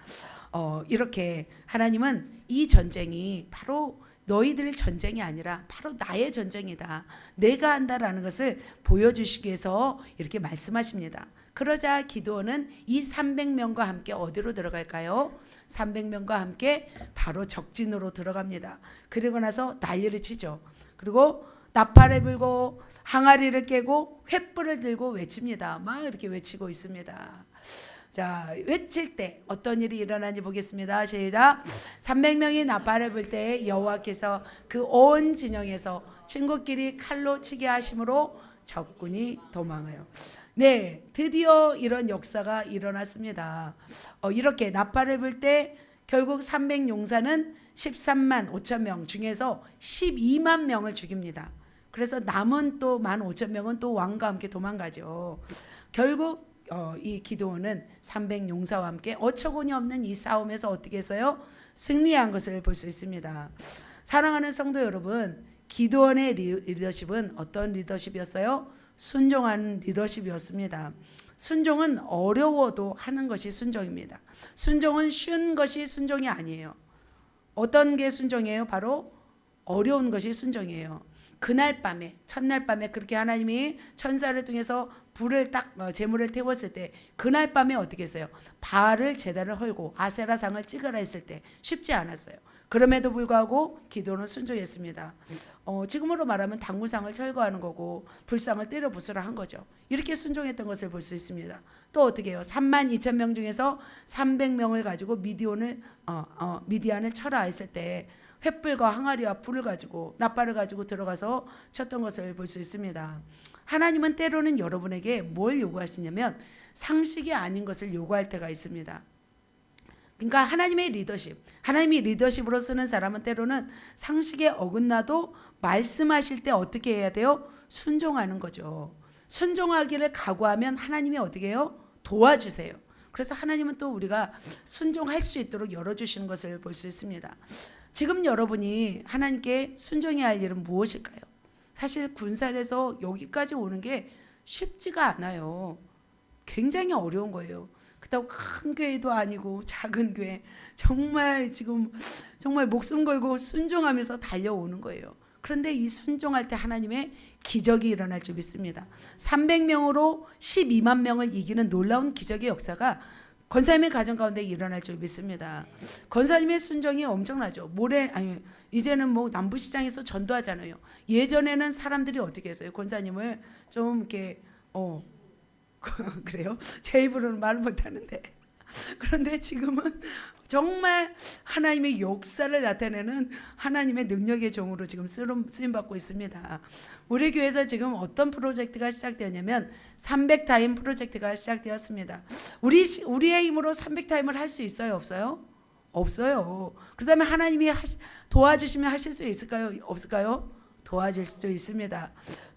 이렇게 하나님은 이 전쟁이 바로 너희들의 전쟁이 아니라 바로 나의 전쟁이다. 내가 한다라는 것을 보여주시기 위해서 이렇게 말씀하십니다. 그러자 기드온은 이 300명과 함께 어디로 들어갈까요? 300명과 함께 바로 적진으로 들어갑니다. 그리고 나서 난리를 치죠. 그리고 나팔을 불고 항아리를 깨고 횃불을 들고 외칩니다. 막 이렇게 외치고 있습니다. 자, 외칠 때 어떤 일이 일어나는지 보겠습니다. 시작. 300명이 나팔을 불 때 여호와께서 그 온 진영에서 친구끼리 칼로 치게 하심으로 적군이 도망해요. 네, 드디어 이런 역사가 일어났습니다. 이렇게 나팔을 불 때 결국 300용사는 13만 5천 명 중에서 12만 명을 죽입니다. 그래서 남은 또 15,000명은 또 왕과 함께 도망가죠. 결국 이 기드온은 300용사와 함께 어처구니 없는 이 싸움에서 어떻게 했어요? 승리한 것을 볼 수 있습니다. 사랑하는 성도 여러분, 기드온의 리더십은 어떤 리더십이었어요? 순종하는 리더십이었습니다. 순종은 어려워도 하는 것이 순종입니다. 순종은 쉬운 것이 순종이 아니에요. 어떤 게 순종이에요? 바로 어려운 것이 순종이에요. 그날 밤에 첫날 밤에 그렇게 하나님이 천사를 통해서 불을 딱 제물을 태웠을 때 그날 밤에 어떻게 했어요? 바알 제단을 헐고 아세라상을 찍으라 했을 때 쉽지 않았어요. 그럼에도 불구하고 기도는 순종했습니다. 지금으로 말하면 당구상을 철거하는 거고 불상을 때려 부수라 한 거죠. 이렇게 순종했던 것을 볼 수 있습니다. 또 어떻게 해요? 32,000명 중에서 300명을 가지고 미디안을 쳐라 했을 때 횃불과 항아리와 불을 가지고 나팔을 가지고 들어가서 쳤던 것을 볼 수 있습니다. 하나님은 때로는 여러분에게 뭘 요구하시냐면 상식이 아닌 것을 요구할 때가 있습니다. 그러니까 하나님의 리더십, 하나님이 리더십으로 쓰는 사람은 때로는 상식에 어긋나도 말씀하실 때 어떻게 해야 돼요? 순종하는 거죠. 순종하기를 각오하면 하나님이 어떻게 해요? 도와주세요. 그래서 하나님은 또 우리가 순종할 수 있도록 열어주시는 것을 볼 수 있습니다. 지금 여러분이 하나님께 순종해야 할 일은 무엇일까요? 사실 군산에서 여기까지 오는 게 쉽지가 않아요. 굉장히 어려운 거예요. 그렇다고 큰 교회도 아니고 작은 교회, 정말 지금 정말 목숨 걸고 순종하면서 달려오는 거예요. 그런데 이 순종할 때 하나님의 기적이 일어날 줄 믿습니다. 300명으로 12만 명을 이기는 놀라운 기적의 역사가 권사님의 가정 가운데 일어날 줄 믿습니다. 권사님의 순종이 엄청나죠. 이제는 뭐 남부시장에서 전도하잖아요. 예전에는 사람들이 어떻게 했어요? 권사님을 좀 이렇게 그래요? 제 입으로는 말 못하는데. 그런데 지금은 정말 하나님의 역사를 나타내는 하나님의 능력의 종으로 지금 쓰임받고 있습니다. 우리 교회에서 지금 어떤 프로젝트가 시작되었냐면 300타임 프로젝트가 시작되었습니다. 우리의 힘으로 300타임을 할 수 있어요? 없어요? 없어요. 그렇다면 하나님이 도와주시면 하실 수 있을까요? 없을까요? 도와줄 수도 있습니다.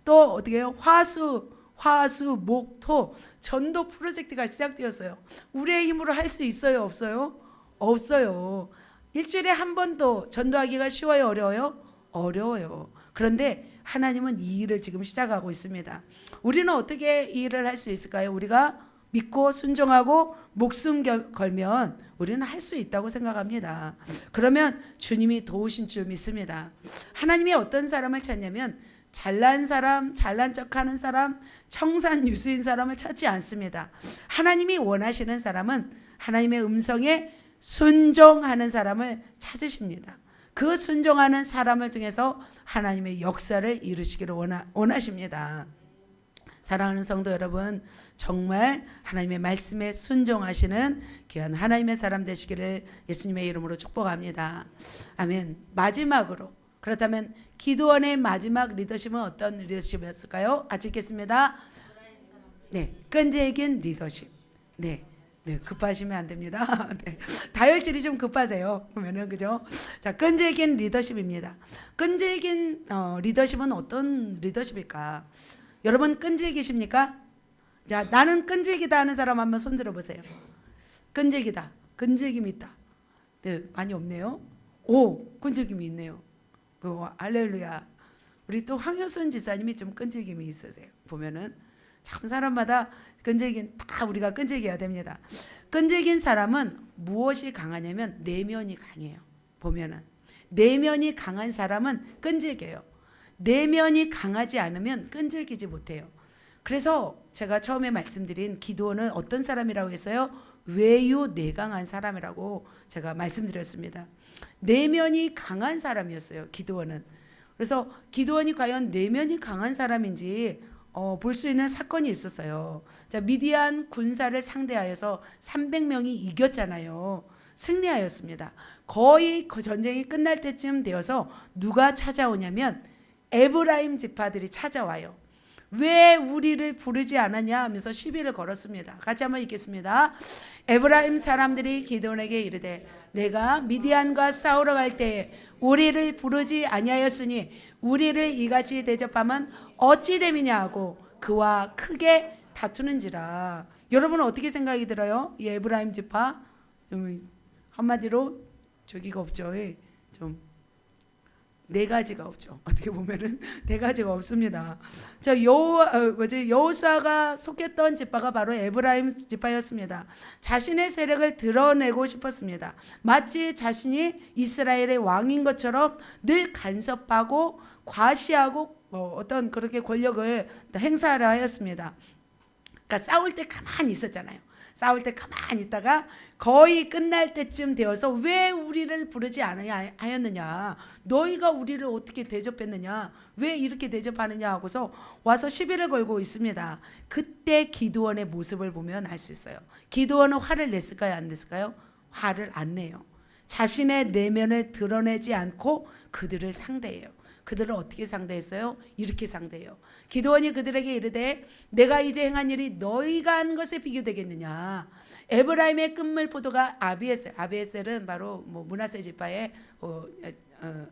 또 어떻게 해요? 화수, 목, 토 전도 프로젝트가 시작되었어요. 우리의 힘으로 할 수 있어요? 없어요? 없어요. 일주일에 한 번도 전도하기가 쉬워요? 어려워요? 어려워요. 그런데 하나님은 이 일을 지금 시작하고 있습니다. 우리는 어떻게 이 일을 할 수 있을까요? 우리가 믿고 순종하고 목숨 걸면 우리는 할 수 있다고 생각합니다. 그러면 주님이 도우신 줄 믿습니다. 하나님이 어떤 사람을 찾냐면 잘난 사람, 잘난 척하는 사람, 청산유수인 사람을 찾지 않습니다. 하나님이 원하시는 사람은 하나님의 음성에 순종하는 사람을 찾으십니다. 그 순종하는 사람을 통해서 하나님의 역사를 이루시기를 원하십니다. 사랑하는 성도 여러분, 정말 하나님의 말씀에 순종하시는 귀한 하나님의 사람 되시기를 예수님의 이름으로 축복합니다. 아멘. 마지막으로, 그렇다면 기도원의 마지막 리더십은 어떤 리더십이었을까요? 같이 읽겠습니다. 네, 끈질긴 리더십. 네, 급하시면 안 됩니다. 네, 다혈질이 좀 급하세요. 보면은 그죠? 자, 끈질긴 리더십입니다. 끈질긴 리더십은 어떤 리더십일까? 여러분 끈질기십니까? 자, 나는 끈질기다 하는 사람 한번 손 들어보세요. 끈질기다, 끈질김이 있다. 네, 많이 없네요. 오, 끈질김이 있네요. 할렐루야. 우리 또 황효순 지사님이 좀 끈질김이 있으세요. 보면은 참 사람마다 끈질긴 다 우리가 끈질겨야 됩니다. 끈질긴 사람은 무엇이 강하냐면 내면이 강해요. 보면은 내면이 강한 사람은 끈질겨요. 내면이 강하지 않으면 끈질기지 못해요. 그래서 제가 처음에 말씀드린 기도는 어떤 사람이라고 했어요? 외유내강한 사람이라고 제가 말씀드렸습니다. 내면이 강한 사람이었어요. 기드온은. 그래서 기드온이 과연 내면이 강한 사람인지 볼 수 있는 사건이 있었어요. 자, 미디안 군사를 상대하여서 300명이 이겼잖아요. 승리하였습니다. 거의 전쟁이 끝날 때쯤 되어서 누가 찾아오냐면 에브라임 지파들이 찾아와요. 왜 우리를 부르지 않았냐 하면서 시비를 걸었습니다. 같이 한번 읽겠습니다. 에브라임 사람들이 기드온에게 이르되 내가 미디안과 싸우러 갈 때에 우리를 부르지 아니하였으니 우리를 이같이 대접하면 어찌 됨이냐 하고 그와 크게 다투는지라. 여러분은 어떻게 생각이 들어요? 이 에브라임 지파 한마디로 저기가 없죠. 좀 네 가지가 없죠. 어떻게 보면은 네 가지가 없습니다. 자, 여호수아가 속했던 지파가 바로 에브라임 지파였습니다. 자신의 세력을 드러내고 싶었습니다. 마치 자신이 이스라엘의 왕인 것처럼 늘 간섭하고 과시하고 어떤 그렇게 권력을 행사하려 하였습니다. 그러니까 싸울 때 가만히 있었잖아요. 싸울 때 가만히 있다가 거의 끝날 때쯤 되어서 왜 우리를 부르지 않았느냐, 너희가 우리를 어떻게 대접했느냐, 왜 이렇게 대접하느냐 하고서 와서 시비를 걸고 있습니다. 그때 기드온의 모습을 보면 알 수 있어요. 기드온은 화를 냈을까요? 안 냈을까요? 화를 안 내요. 자신의 내면을 드러내지 않고 그들을 상대해요. 그들을 어떻게 상대했어요? 이렇게 상대해요. 기드온이 그들에게 이르되 내가 이제 행한 일이 너희가 한 것에 비교되겠느냐. 에브라임의 끝물 포도가 아비에셀, 아비에셀은 바로 므낫세 지파의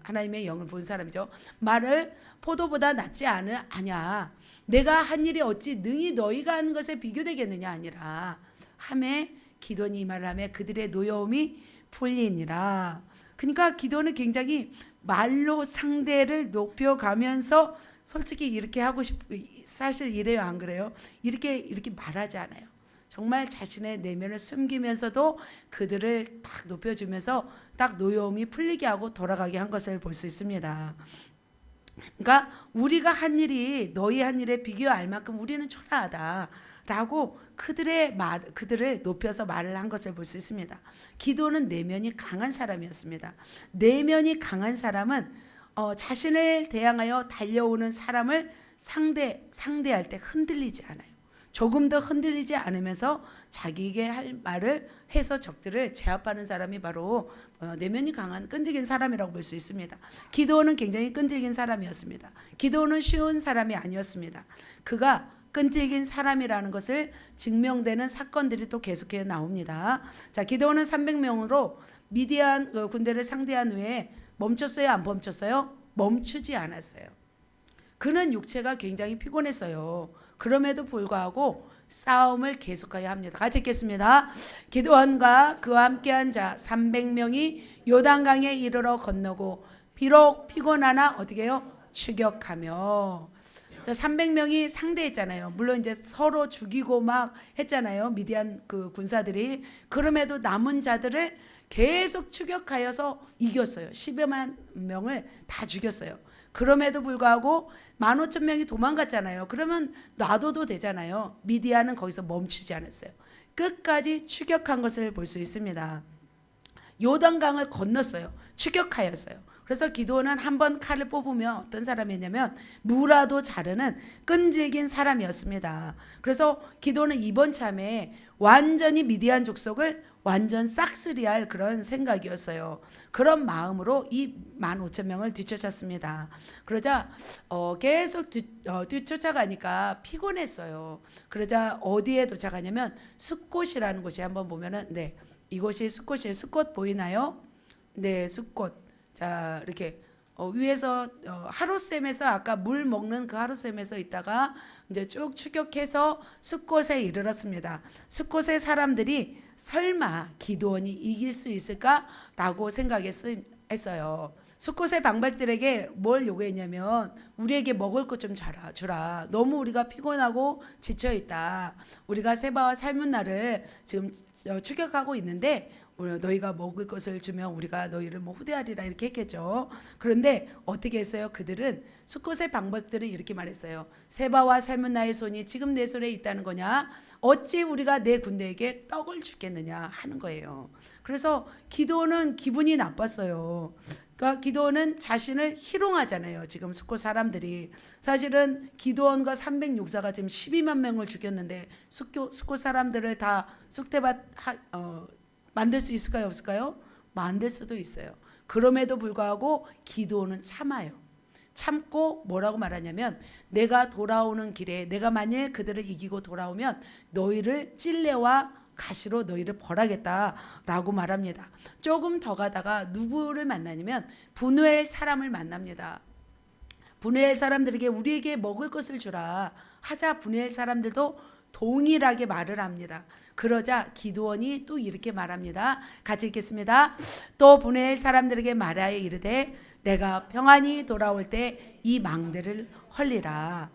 하나님의 영을 본 사람이죠. 말을 포도보다 낫지 아냐. 내가 한 일이 어찌 능히 너희가 한 것에 비교되겠느냐 아니라 하매 기도니 이 말을 하며 그들의 노여움이 풀리니라. 그러니까 기도는 굉장히 말로 상대를 높여가면서 솔직히 이렇게 하고 사실 이래요, 안 그래요? 이렇게 말하지 않아요. 정말 자신의 내면을 숨기면서도 그들을 딱 높여주면서 딱 노여움이 풀리게 하고 돌아가게 한 것을 볼 수 있습니다. 그러니까 우리가 한 일이 너희 한 일에 비교할 만큼 우리는 초라하다라고 그들을 높여서 말을 한 것을 볼 수 있습니다. 기도는 내면이 강한 사람이었습니다. 내면이 강한 사람은 자신을 대항하여 달려오는 사람을 상대할 때 흔들리지 않아요. 조금 더 흔들리지 않으면서 자기에게 할 말을 해서 적들을 제압하는 사람이 바로 내면이 강한 끈질긴 사람이라고 볼 수 있습니다. 기도는 굉장히 끈질긴 사람이었습니다. 기도는 쉬운 사람이 아니었습니다. 그가 끈질긴 사람이라는 것을 증명되는 사건들이 또 계속해서 나옵니다. 자, 기도는 300명으로 미디안 군대를 상대한 후에 멈췄어요? 안 멈췄어요? 멈추지 않았어요. 그는 육체가 굉장히 피곤했어요. 그럼에도 불구하고 싸움을 계속해야 합니다. 같이 읽겠습니다. 기드온과 그와 함께한 자 300명이 요단강에 이르러 건너고 비록 피곤하나 어떻게 해요? 추격하며. 자, 300명이 상대했잖아요. 물론 이제 서로 죽이고 막 했잖아요. 미디안 그 군사들이. 그럼에도 남은 자들을 계속 추격하여서 이겼어요. 10여만 명을 다 죽였어요. 그럼에도 불구하고 15,000명이 도망갔잖아요. 그러면 놔둬도 되잖아요. 미디안은 거기서 멈추지 않았어요. 끝까지 추격한 것을 볼 수 있습니다. 요단강을 건넜어요. 추격하였어요. 그래서 기도는 한번 칼을 뽑으면 어떤 사람이었냐면 무라도 자르는 끈질긴 사람이었습니다. 그래서 기도는 이번 참에 완전히 미디안 족속을 완전 싹쓸이할 그런 생각이었어요. 그런 마음으로 이 15,000명을 뒤쫓았습니다. 그러자 계속 뒤쫓아가니까 피곤했어요. 그러자 어디에 도착하냐면 숫곳이라는 곳이 한번 보면은 이곳이 숫곳이에요. 숫곳 보이나요? 네, 숫곳. 자, 이렇게 위에서 하루샘에서 아까 물 먹는 그 하루샘에서 있다가 이제 쭉 추격해서 숫곳에 이르렀습니다. 숫곳의 사람들이 설마 기드온이 이길 수 있을까라고 생각했어요. 숫곳의 방백들에게 뭘 요구했냐면 우리에게 먹을 것 좀 주라. 너무 우리가 피곤하고 지쳐 있다. 우리가 세바와 살문나를 지금 추격하고 있는데 너희가 먹을 것을 주면 우리가 너희를 후대하리라 이렇게 했겠죠. 그런데 어떻게 했어요? 그들은 숫곳의 방백들은 이렇게 말했어요. 세바와 살문나의 손이 지금 내 손에 있다는 거냐? 어찌 우리가 내 군대에게 떡을 주겠느냐 하는 거예요. 그래서 기드온은 기분이 나빴어요. 그러니까 기드온은 자신을 희롱하잖아요. 지금 숫곳 사람들이. 사실은 기드온과 306사가 지금 12만 명을 죽였는데 숫곳 사람들을 다 쑥대밭 만들 수 있을까요? 없을까요? 만들 수도 있어요. 그럼에도 불구하고 기드온은 참아요. 참고 뭐라고 말하냐면 내가 돌아오는 길에 내가 만일 그들을 이기고 돌아오면 너희를 찔레와 가시로 너희를 벌하겠다라고 말합니다. 조금 더 가다가 누구를 만나냐면 분우엘 사람을 만납니다. 분우엘 사람들에게 우리에게 먹을 것을 주라 하자 분우엘 사람들도 동일하게 말을 합니다. 그러자 기드온이 또 이렇게 말합니다. 같이 읽겠습니다. 또 분우엘 사람들에게 말하여 이르되 내가 평안히 돌아올 때 이 망대를 헐리라.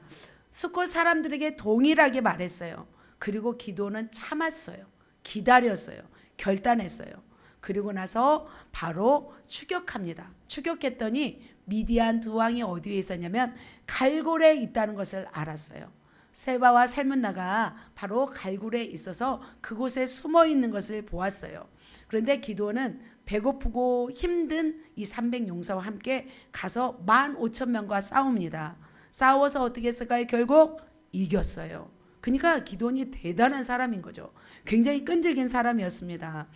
숫곳 사람들에게 동일하게 말했어요. 그리고 기드온은 참았어요. 기다렸어요. 결단했어요. 그리고 나서 바로 추격합니다. 추격했더니 미디안 두 왕이 어디에 있었냐면 갈골에 있다는 것을 알았어요. 세바와 살문나가 바로 갈골에 있어서 그곳에 숨어 있는 것을 보았어요. 그런데 기드온은 배고프고 힘든 이 300용사와 함께 가서 15,000명과 싸웁니다. 싸워서 어떻게 했을까요? 결국 이겼어요. 그러니까 기드온이 대단한 사람인 거죠. 굉장히 끈질긴 사람이었습니다.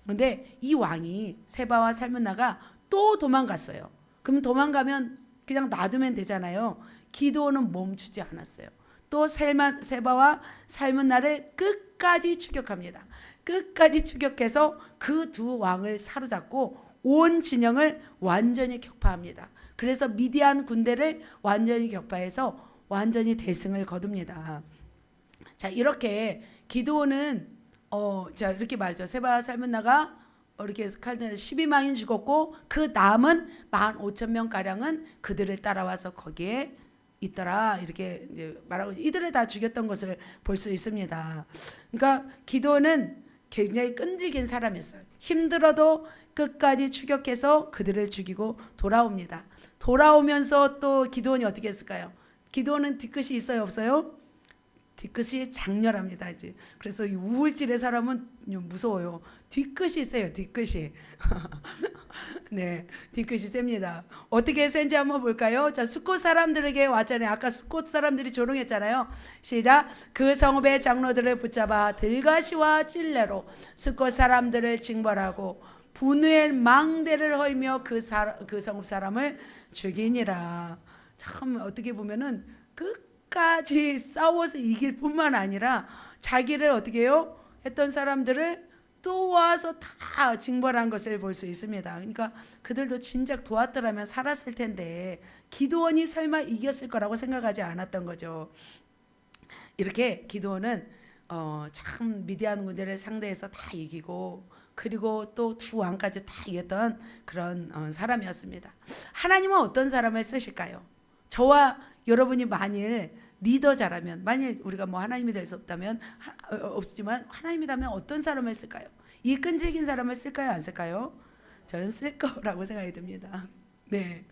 그런데 이 왕이 세바와 살문나가 또 도망갔어요. 그럼 도망가면 그냥 놔두면 되잖아요. 기드온은 멈추지 않았어요. 또 세바와 살문나를 끝까지 추격합니다. 끝까지 추격해서 그 두 왕을 사로잡고 온 진영을 완전히 격파합니다. 그래서 미디안 군대를 완전히 격파해서 완전히 대승을 거둡니다. 자, 이렇게 기드온은 자, 이렇게 말이죠. 세바 살문나가 이렇게 해서 칼든 12만이 죽었고 그 남은 15,000명 가량은 그들을 따라와서 거기에 있더라. 이렇게 이제 말하고 이들을 다 죽였던 것을 볼 수 있습니다. 그러니까 기드온은 굉장히 끈질긴 사람이었어요. 힘들어도 끝까지 추격해서 그들을 죽이고 돌아옵니다. 돌아오면서 또 기드온이 어떻게 했을까요? 기드온은 뒤끝이 있어요, 없어요? 뒤끝이 장렬합니다. 이제 그래서 이 우울질의 사람은 무서워요. 뒤끝이 세요. 뒤끝이. 네, 뒤끝이 셉니다. 어떻게 센지 한번 볼까요? 자, 숫곳 사람들에게 왔잖아요. 아까 숫곳 사람들이 조롱했잖아요. 시작. 그 성읍의 장로들을 붙잡아 들가시와 찔레로 숫곳 사람들을 징벌하고 분우의 망대를 헐며 그 성읍 사람을 죽이니라. 참 어떻게 보면은 끝까지 싸워서 이길 뿐만 아니라 자기를 어떻게 해요? 했던 사람들을 또 와서 다 징벌한 것을 볼 수 있습니다. 그러니까 그들도 진작 도왔더라면 살았을 텐데 기드온이 설마 이겼을 거라고 생각하지 않았던 거죠. 이렇게 기드온은 참 미디안 군대를 상대해서 다 이기고 그리고 또 두 왕까지 다 이겼던 그런 사람이었습니다. 하나님은 어떤 사람을 쓰실까요? 저와 여러분이 만일 리더자라면, 만일 우리가 뭐 하나님이 될 수 없다면 없지만 하나님이라면 어떤 사람을 쓸까요? 이 끈질긴 사람을 쓸까요, 안 쓸까요? 저는 쓸 거라고 생각이 듭니다. 네,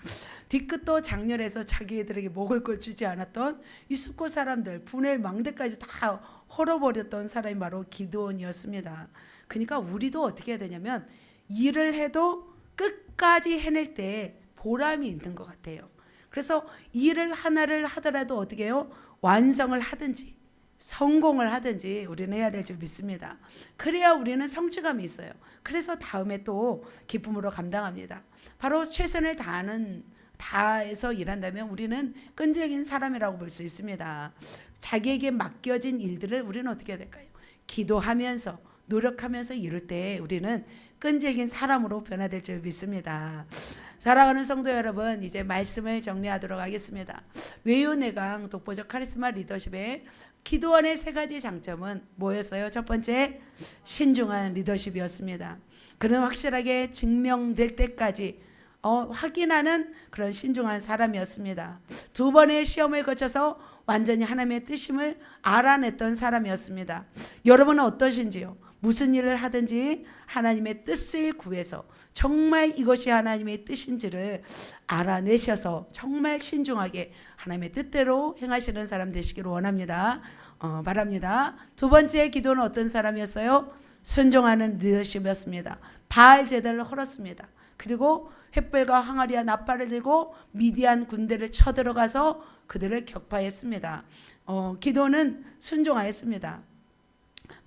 뒤끝도 장렬해서 자기들에게 먹을 걸 주지 않았던 이 숫곳 사람들, 분의 망대까지 다 헐어버렸던 사람이 바로 기드온이었습니다. 그러니까 우리도 어떻게 해야 되냐면 일을 해도 끝까지 해낼 때 보람이 있는 것 같아요. 그래서 일을 하나를 하더라도 어떻게 해요? 완성을 하든지 성공을 하든지 우리는 해야 될 줄 믿습니다. 그래야 우리는 성취감이 있어요. 그래서 다음에 또 기쁨으로 감당합니다. 바로 최선을 다해서 일한다면 우리는 끈질긴 사람이라고 볼 수 있습니다. 자기에게 맡겨진 일들을 우리는 어떻게 해야 될까요? 기도하면서 노력하면서 이룰 때 우리는 끈질긴 사람으로 변화될 줄 믿습니다. 사랑하는 성도 여러분, 이제 말씀을 정리하도록 하겠습니다. 외유내강 독보적 카리스마 리더십의 기드온의 세 가지 장점은 뭐였어요? 첫 번째, 신중한 리더십이었습니다. 그는 확실하게 증명될 때까지 확인하는 그런 신중한 사람이었습니다. 두 번의 시험을 거쳐서 완전히 하나님의 뜻임을 알아냈던 사람이었습니다. 여러분은 어떠신지요? 무슨 일을 하든지 하나님의 뜻을 구해서 정말 이것이 하나님의 뜻인지를 알아내셔서 정말 신중하게 하나님의 뜻대로 행하시는 사람 되시기를 원합니다. 바랍니다. 두 번째 기도는 어떤 사람이었어요? 순종하는 리더십이었습니다. 바알 제단을 헐었습니다. 그리고 횃불과 항아리와 낫발을 들고 미디안 군대를 쳐들어가서 그들을 격파했습니다. 기도는 순종하였습니다.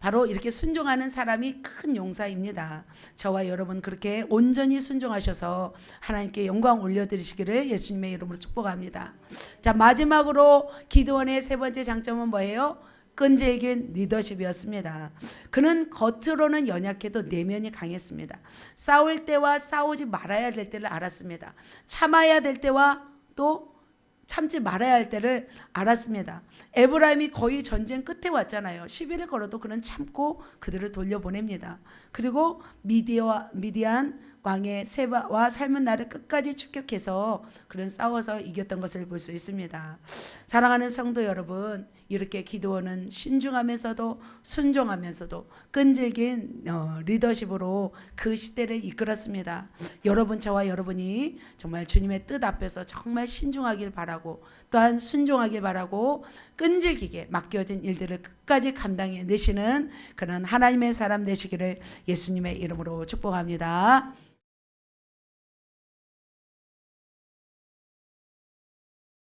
바로 이렇게 순종하는 사람이 큰 용사입니다. 저와 여러분 그렇게 온전히 순종하셔서 하나님께 영광 올려드리시기를 예수님의 이름으로 축복합니다. 자, 마지막으로 기드온의 세 번째 장점은 뭐예요? 끈질긴 리더십이었습니다. 그는 겉으로는 연약해도 내면이 강했습니다. 싸울 때와 싸우지 말아야 될 때를 알았습니다. 참아야 될 때와 또 참지 말아야 할 때를 알았습니다. 에브라임이 거의 전쟁 끝에 왔잖아요. 시비를 걸어도 그는 참고 그들을 돌려보냅니다. 그리고 미디안 왕의 세바와 삶은 나를 끝까지 추격해서 그런 싸워서 이겼던 것을 볼 수 있습니다. 사랑하는 성도 여러분, 이렇게 기드온은 신중하면서도 순종하면서도 끈질긴 리더십으로 그 시대를 이끌었습니다. 여러분, 저와 여러분이 정말 주님의 뜻 앞에서 정말 신중하길 바라고 또한 순종하길 바라고 끈질기게 맡겨진 일들을 끝까지 감당해 내시는 그런 하나님의 사람 되시기를 예수님의 이름으로 축복합니다.